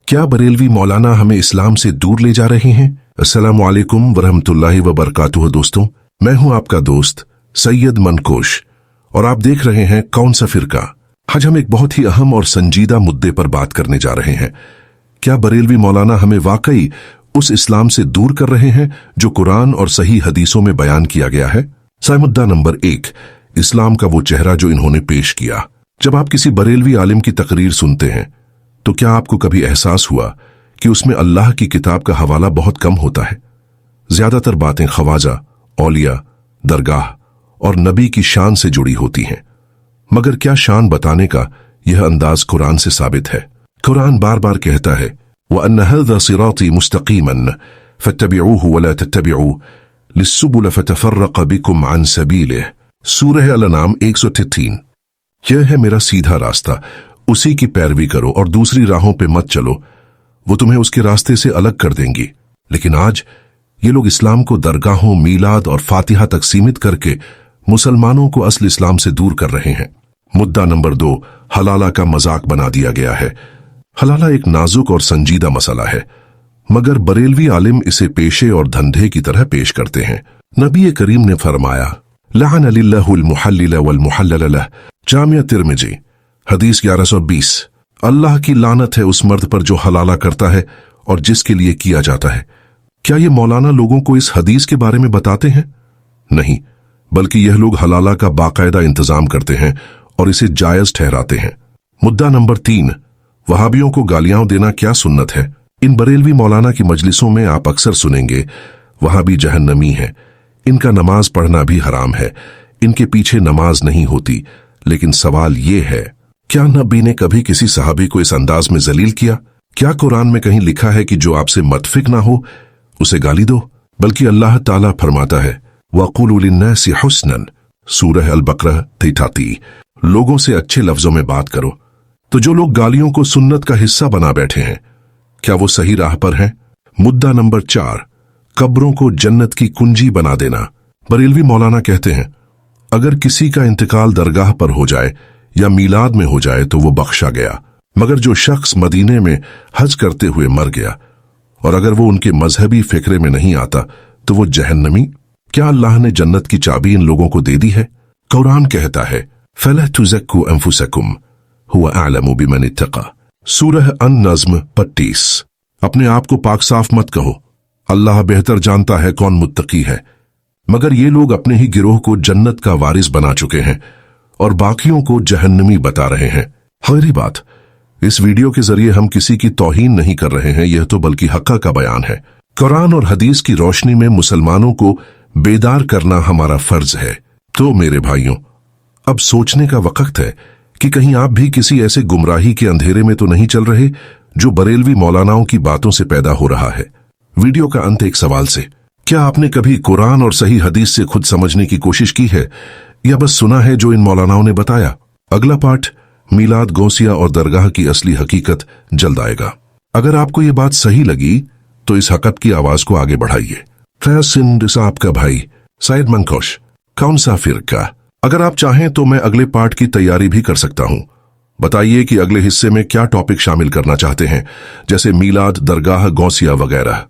क्या बरेलवी मौलाना हमें इस्लाम से दूर ले जा रहे हैं? अस्सलामु अलैकुम वरहमतुल्लाहि वबरकातुहू। दोस्तों, मैं हूं आपका दोस्त सैयद मनकोश और आप देख रहे हैं कौन सा फिरका। आज हम एक बहुत ही अहम और संजीदा मुद्दे पर बात करने जा रहे हैं। क्या बरेलवी मौलाना हमें वाकई उस इस्लाम से दूर कर रहे हैं जो कुरान और सही हदीसों में बयान किया गया है? मुद्दा नंबर 1, इस्लाम का वो चेहरा जो इन्होंने पेश किया। जब आप किसी बरेलवी आलिम की तकरीर सुनते हैं तो क्या आपको कभी एहसास हुआ कि उसमें अल्लाह की किताब का हवाला बहुत कम होता है? ज्यादातर बातें ख्वाजा, औलिया, दरगाह और नबी की शान से जुड़ी होती हैं। मगर क्या शान बताने का यह अंदाज कुरान से साबित है? कुरान बार बार कहता है वअन्न हाज़ा सिराती मुस्तक़ीमन फत्तबिऊहु वला तत्तबिऊ लिस्सुबुल फतफर्रक़ बिकुम अन सबीलिह। सूरह अल-अनाम 133। यह है मेरा सीधा रास्ता, उसी की पैरवी करो और दूसरी राहों पे मत चलो, वो तुम्हें उसके रास्ते से अलग कर देंगी। लेकिन आज ये लोग इस्लाम को दरगाहों, मीलाद और फातिहा तक सीमित करके मुसलमानों को असल इस्लाम से दूर कर रहे हैं। मुद्दा नंबर 2, हलाला का मजाक बना दिया गया है। हलाला एक नाजुक और संजीदा मसला है, मगर बरेलवी आलिम इसे पेशे और धंधे की तरह पेश करते हैं। नबी करीम ने फरमाया लअन लिल्लाहुल मुहल्लिल वल मुहल्लल लह। जामिया तिर्मिजी हदीस 1120। अल्लाह की लानत है उस मर्द पर जो हलाला करता है और जिसके लिए किया जाता है। क्या ये मौलाना लोगों को इस हदीस के बारे में बताते हैं? नहीं, बल्कि यह लोग हलाला का बाकायदा इंतजाम करते हैं और इसे जायज ठहराते हैं। मुद्दा नंबर 3, वहाबियों को गालियां देना क्या सुन्नत है? इन बरेलवी मौलाना की मजलिसों में आप अक्सर सुनेंगे वहाबी जहन्नमी है, इनका नमाज पढ़ना भी हराम है, इनके पीछे नमाज नहीं होती। लेकिन सवाल ये है, क्या नबी ने कभी किसी सहाबी को इस अंदाज में जलील किया? क्या कुरान में कहीं लिखा है कि जो आपसे मतफिक ना हो उसे गाली दो? बल्कि अल्लाह ताला फरमाता है वक़ूलू लिन्नासि हुस्नन, सूरह अल-बकरा 33। लोगों से अच्छे लफ्जों में बात करो। तो जो लोग गालियों को सुन्नत का हिस्सा बना बैठे हैं, क्या वो सही राह पर हैं? मुद्दा नंबर 4, कब्रों को जन्नत की कुंजी बना देना। बरेलवी मौलाना कहते हैं अगर किसी का इंतकाल दरगाह पर हो जाए या मीलाद में हो जाए तो वो बख्शा गया, मगर जो शख्स मदीने में हज करते हुए मर गया और अगर वो उनके मजहबी फिक्रे में नहीं आता तो वो जहन्नमी। क्या अल्लाह ने जन्नत की चाबी इन लोगों को दे दी है? कुरान कहता है फला तुज़क्कू अनफुसकुम हुवा अअलमु बिमन इत्तक़ा। सूरह अन-नज़्म 25। अपने आप को पाक साफ मत कहो, अल्लाह बेहतर जानता है कौन मुत्तकी है। मगर ये लोग अपने ही गिरोह को जन्नत का वारिस बना चुके हैं और बाकियों को जहन्नमी बता रहे हैं। हमारी बात, इस वीडियो के जरिए हम किसी की तौहीन नहीं कर रहे हैं, यह तो बल्कि हक़ का बयान है। कुरान और हदीस की रोशनी में मुसलमानों को बेदार करना हमारा फर्ज है। तो मेरे भाइयों, अब सोचने का वक्त है कि कहीं आप भी किसी ऐसे गुमराही के अंधेरे में तो नहीं चल रहे जो बरेलवी मौलानाओं की बातों से पैदा हो रहा है। वीडियो का अंत एक सवाल से, क्या आपने कभी कुरान और सही हदीस से खुद समझने की कोशिश की है या बस सुना है जो इन मौलानाओं ने बताया? अगला पार्ट मीलाद, गौसिया और दरगाह की असली हकीकत जल्द आएगा। अगर आपको ये बात सही लगी तो इस हक़त की आवाज को आगे बढ़ाइए। आपका भाई सैयद मनकोश, कौन सा फिरका? अगर आप चाहें तो मैं अगले पार्ट की तैयारी भी कर सकता हूं। बताइए कि अगले हिस्से में क्या टॉपिक शामिल करना चाहते हैं, जैसे मीलाद, दरगाह, गौसिया वगैरह।